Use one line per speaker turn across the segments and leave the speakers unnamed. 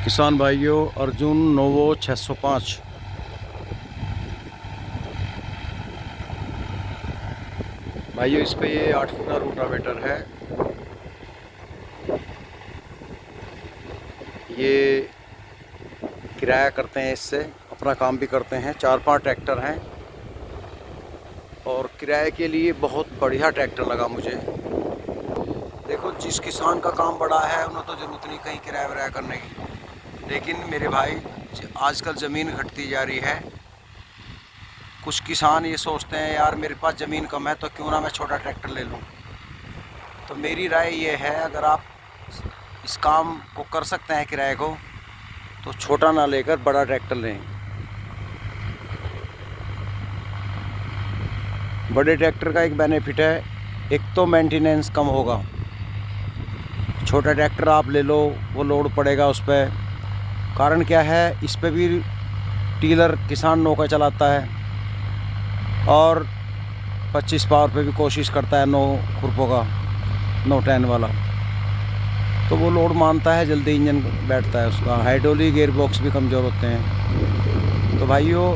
किसान भाइयों, अर्जुन नोवो 605 भाइयों, इस पे ये 8 फुटा रोटावेटर है। ये किराया करते हैं, इससे अपना काम भी करते हैं। 4-5 ट्रैक्टर हैं और किराए के लिए बहुत बढ़िया ट्रैक्टर लगा मुझे। देखो, जिस किसान का काम बड़ा है उन्हें तो ज़रूरत नहीं कहीं किराया विराया करने की, लेकिन मेरे भाई आजकल ज़मीन घटती जा रही है। कुछ किसान ये सोचते हैं, यार मेरे पास ज़मीन कम है तो क्यों ना मैं छोटा ट्रैक्टर ले लूँ। तो मेरी राय ये है, अगर आप इस काम को कर सकते हैं किराए को, तो छोटा ना लेकर बड़ा ट्रैक्टर लें। बड़े ट्रैक्टर का एक बेनिफिट है, एक तो मेंटेनेंस कम होगा। छोटा ट्रैक्टर आप ले लो, वो लोड पड़ेगा उस पर। कारण क्या है, इस पे भी टीलर किसान नौका चलाता है और 25 पावर पे भी कोशिश करता है, 9 खुरपों का 9 10 वाला, तो वो लोड मानता है, जल्दी इंजन बैठता है उसका। हाइड्रोलिक गियर बॉक्स भी कमज़ोर होते हैं। तो भाइयों,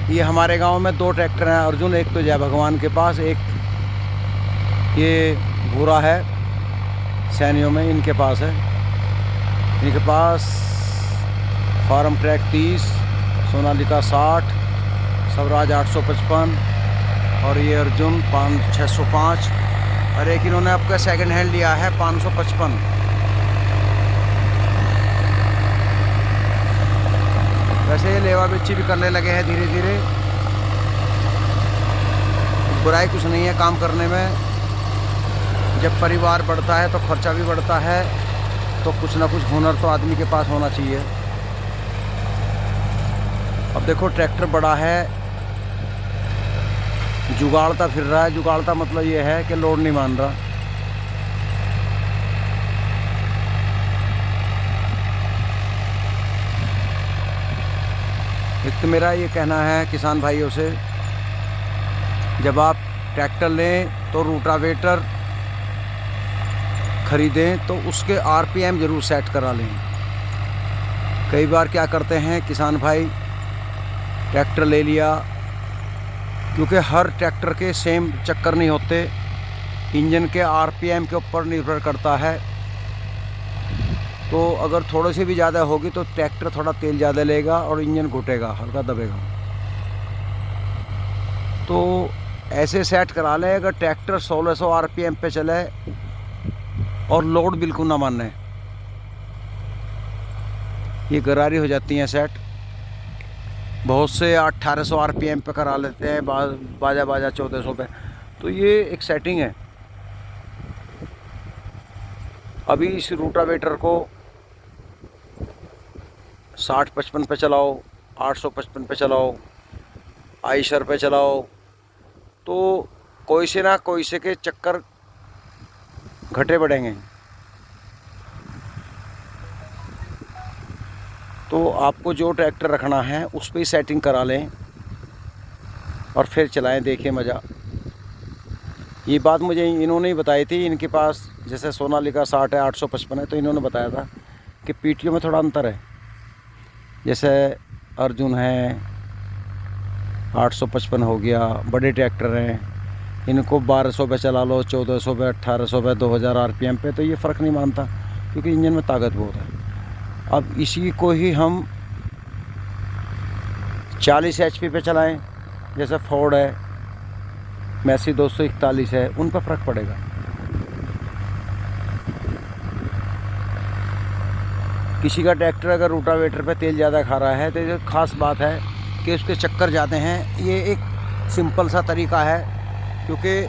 ये हमारे गांव में 2 ट्रैक्टर हैं अर्जुन। एक तो जय भगवान के पास, एक ये भूरा है सैनियों में, इनके पास है। इनके पास फार्म ट्रैक 30, सोनालिका 60, स्वराज 855 और ये अर्जुन 605। और एक इन्होंने आपका सेकंड हैंड लिया है 555। वैसे ये लेवा बेची भी करने लगे हैं धीरे धीरे। बुराई कुछ नहीं है काम करने में। जब परिवार बढ़ता है तो खर्चा भी बढ़ता है, तो कुछ ना कुछ हुनर तो आदमी के पास होना चाहिए। अब देखो, ट्रैक्टर बड़ा है, जुगाड़ता फिर रहा है। जुगाड़ता मतलब ये है कि लोड नहीं मान रहा। एक तो मेरा ये कहना है किसान भाइयों से, जब आप ट्रैक्टर लें तो रोटावेटर खरीदें तो उसके आरपीएम ज़रूर सेट करा लें। कई बार क्या करते हैं किसान भाई, ट्रैक्टर ले लिया, क्योंकि हर ट्रैक्टर के सेम चक्कर नहीं होते, इंजन के आरपीएम के ऊपर निर्भर करता है। तो अगर थोड़े से भी ज़्यादा होगी तो ट्रैक्टर थोड़ा तेल ज़्यादा लेगा और इंजन घुटेगा, हल्का दबेगा। तो ऐसे सेट करा लें, अगर ट्रैक्टर 1600 आरपीएम पे चले और लोड बिल्कुल ना माने, ये गरारी हो जाती हैं सेट। बहुत से 1800 आरपीएम पे करा लेते हैं, बाजा 1400 पे। तो ये एक सेटिंग है। अभी इस रोटावेटर को 60-55 पे चलाओ, 855 पे चलाओ, आइशर पे चलाओ, तो कोई से ना कोई से के चक्कर घटे बढ़ेंगे। तो आपको जो ट्रैक्टर रखना है उस पर ही सेटिंग करा लें और फिर चलाएं, देखें मज़ा। ये बात मुझे इन्होंने ही बताई थी। इनके पास जैसे सोनालिका 60 है, 855 है, तो इन्होंने बताया था कि पीटीओ में थोड़ा अंतर है। जैसे अर्जुन है 855 हो गया, बड़े ट्रैक्टर हैं, इनको 1200 पे चला लो, 1400 पे, 1800 पे, 2000 आरपीएम पे, तो ये फ़र्क नहीं मानता, क्योंकि इंजन में ताकत बहुत है। अब इसी को ही हम 40 एचपी पे चलाएं, जैसे फोर्ड है, मैसी 241 है, उन पर फ़र्क पड़ेगा। किसी का ट्रैक्टर अगर रोटावेटर पे तेल ज़्यादा खा रहा है तो ये ख़ास बात है कि उसके चक्कर जाते हैं। ये एक सिंपल सा तरीका है, क्योंकि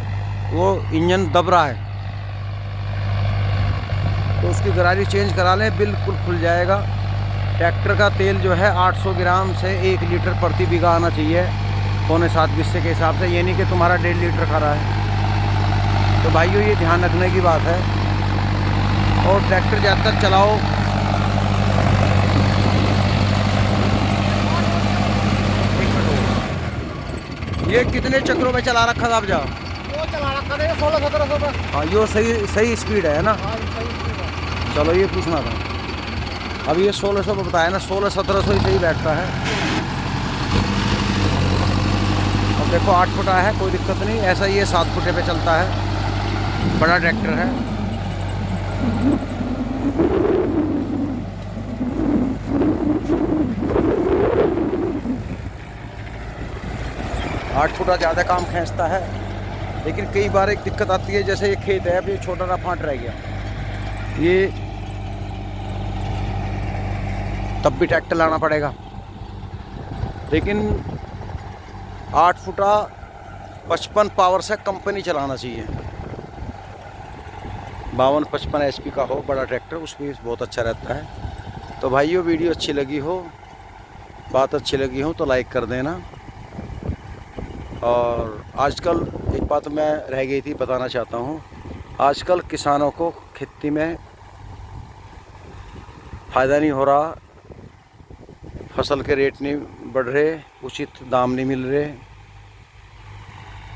वो इंजन दब रहा है, तो उसकी गरारी चेंज करा लें, बिल्कुल खुल जाएगा। ट्रैक्टर का तेल जो है 800 ग्राम से 1 लीटर प्रति बीघा आना चाहिए, 6.25 बिस्से के हिसाब से। ये नहीं कि तुम्हारा 1.5 लीटर खा रहा है। तो भाइयों, ये ध्यान रखने की बात है। और ट्रैक्टर ज़्यादातर चलाओ, ये कितने चक्रों में चला रखा था आप? जाओ,
वो चला रखा था 16-1700 पे।
हाँ, ये सही स्पीड है ना?
हाँ, सही स्पीड है।
चलो, ये पूछना था। अभी ये 1600 में बताया ना, 1600-1700 ही सही बैठता है। अब देखो 8 फुटा है, कोई दिक्कत नहीं, ऐसा ही ये 7 फुटे पे चलता है, बड़ा ट्रैक्टर है। आठ फुटा ज़्यादा काम खींचता है, लेकिन कई बार एक दिक्कत आती है, जैसे ये खेत है, अब ये छोटा सा फांट रह गया, ये तब भी ट्रैक्टर लाना पड़ेगा। लेकिन 8 फुटा 55 पावर से कंपनी चलाना चाहिए, 52-55 HP का हो बड़ा ट्रैक्टर, उसमें बहुत अच्छा रहता है। तो भाइयों, वीडियो अच्छी लगी हो, बात अच्छी लगी हो तो लाइक कर देना। और आजकल एक बात मैं रह गई थी, बताना चाहता हूँ, आजकल किसानों को खेती में फ़ायदा नहीं हो रहा, फसल के रेट नहीं बढ़ रहे, उचित दाम नहीं मिल रहे,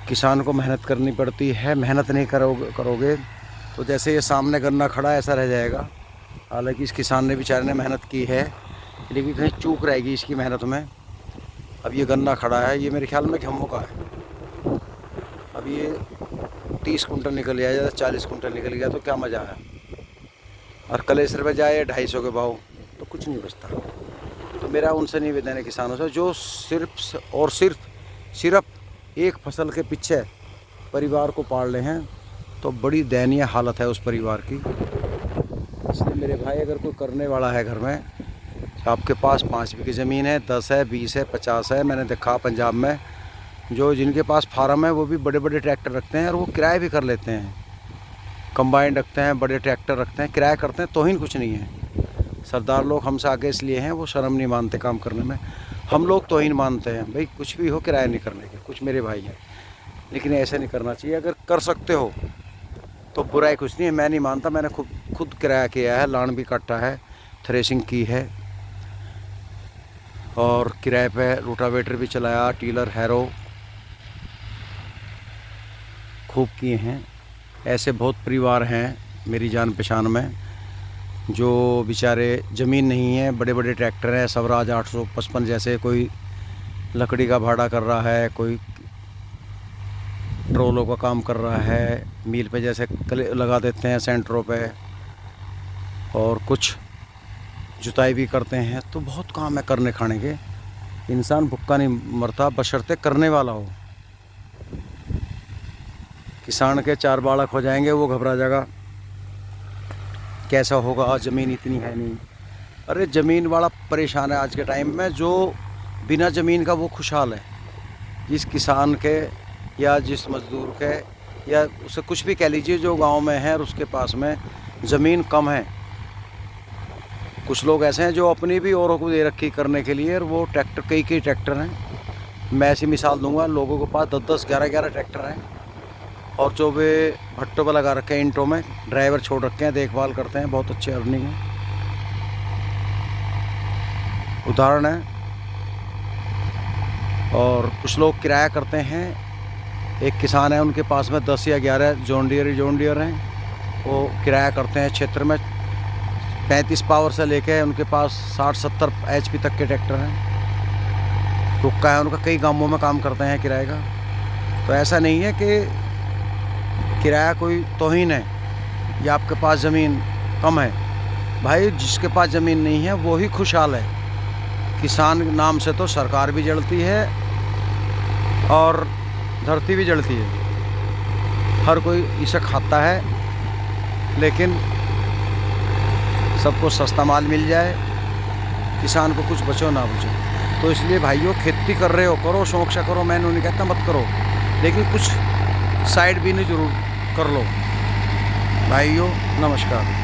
किसान को मेहनत करनी पड़ती है, मेहनत नहीं करोगे तो जैसे ये सामने गन्ना खड़ा ऐसा रह जाएगा। हालांकि इस किसान ने बेचारे ने मेहनत की है, लेकिन कहीं चूक रहेगी इसकी मेहनत में। अब ये गन्ना खड़ा है, ये मेरे ख्याल में गेहूं का है, अब ये 30 कुंटल निकल गया या 40 कुंटल निकल गया तो क्या मज़ा है। और कलेसर पे जाए 250 के भाव तो कुछ नहीं बचता। तो मेरा उनसे निवेदन है, किसानों से, जो सिर्फ और सिर्फ एक फसल के पीछे परिवार को पाल रहे हैं, तो बड़ी दयनीय हालत है उस परिवार की। इसलिए मेरे भाई, अगर कोई करने वाला है घर में, आपके पास 5 बीघे ज़मीन है, 10 है, 20 है, 50 है, मैंने देखा पंजाब में जो जिनके पास फार्म है वो भी बड़े बड़े ट्रैक्टर रखते हैं और वो किराए भी कर लेते हैं, कंबाइन रखते हैं, बड़े ट्रैक्टर रखते हैं, किराया करते हैं, तोहिन कुछ नहीं है। सरदार लोग हमसे आगे इसलिए हैं, वो शर्म नहीं मानते काम करने में, हम लोग तोहिन मानते हैं। भाई कुछ भी हो, किराया नहीं करने के, कुछ मेरे भाई हैं, लेकिन ऐसे नहीं करना चाहिए। अगर कर सकते हो तो बुराई कुछ नहीं है, मैं नहीं मानता, मैंने खुद किराया किया है, लान भी काटा है, थ्रेसिंग की है, और किराए पे रोटावेटर भी चलाया, टीलर, हैरो खूब किए हैं। ऐसे बहुत परिवार हैं मेरी जान पहचान में जो बेचारे ज़मीन नहीं है, बड़े बड़े ट्रैक्टर हैं, स्वराज 855 जैसे, कोई लकड़ी का भाड़ा कर रहा है, कोई ट्रोलों का काम कर रहा है, मील पे जैसे लगा देते हैं सेंटरों पे, और कुछ जुताई भी करते हैं। तो बहुत काम है करने खाने के, इंसान भूखा नहीं मरता बशर्ते करने वाला हो। किसान के 4 बालक हो जाएंगे, वो घबरा जाएगा, कैसा होगा, ज़मीन इतनी है नहीं। अरे ज़मीन वाला परेशान है आज के टाइम में, जो बिना ज़मीन का वो खुशहाल है। जिस किसान के या जिस मज़दूर के, या उसे कुछ भी कह लीजिए, जो गांव में है और उसके पास में ज़मीन कम है। कुछ लोग ऐसे हैं जो अपनी भी औरों को दे रखी करने के लिए, और वो ट्रैक्टर, कई ट्रैक्टर हैं। मैं ऐसी मिसाल दूंगा, लोगों के पास 10-10, 11-11 ट्रैक्टर हैं, और जो वे भट्टों पर लगा रखे हैं, इंटों में ड्राइवर छोड़ रखे हैं, देखभाल करते हैं, बहुत अच्छे अर्निंग है। उदाहरण है। और कुछ लोग किराया करते हैं, एक किसान है, उनके पास में 10 या 11 जॉन डियर हैं, वो किराया करते हैं। क्षेत्र में 35 पावर से लेके उनके पास 60-70 HP तक के ट्रैक्टर हैं, रुका है उनका, कई गांवों में काम करते हैं किराए का। तो ऐसा नहीं है कि किराया कोई तौहीन है या आपके पास ज़मीन कम है। भाई जिसके पास ज़मीन नहीं है वो ही खुशहाल है। किसान नाम से तो सरकार भी जलती है और धरती भी जलती है, हर कोई इसे खाता है, लेकिन सबको सस्ता माल मिल जाए, किसान को कुछ बचो ना बचो। तो इसलिए भाइयों, खेती कर रहे हो करो, शौक से करो, मैं नहीं कहता मत करो, लेकिन कुछ साइड भी नहीं ज़रूर कर लो। भाइयों नमस्कार।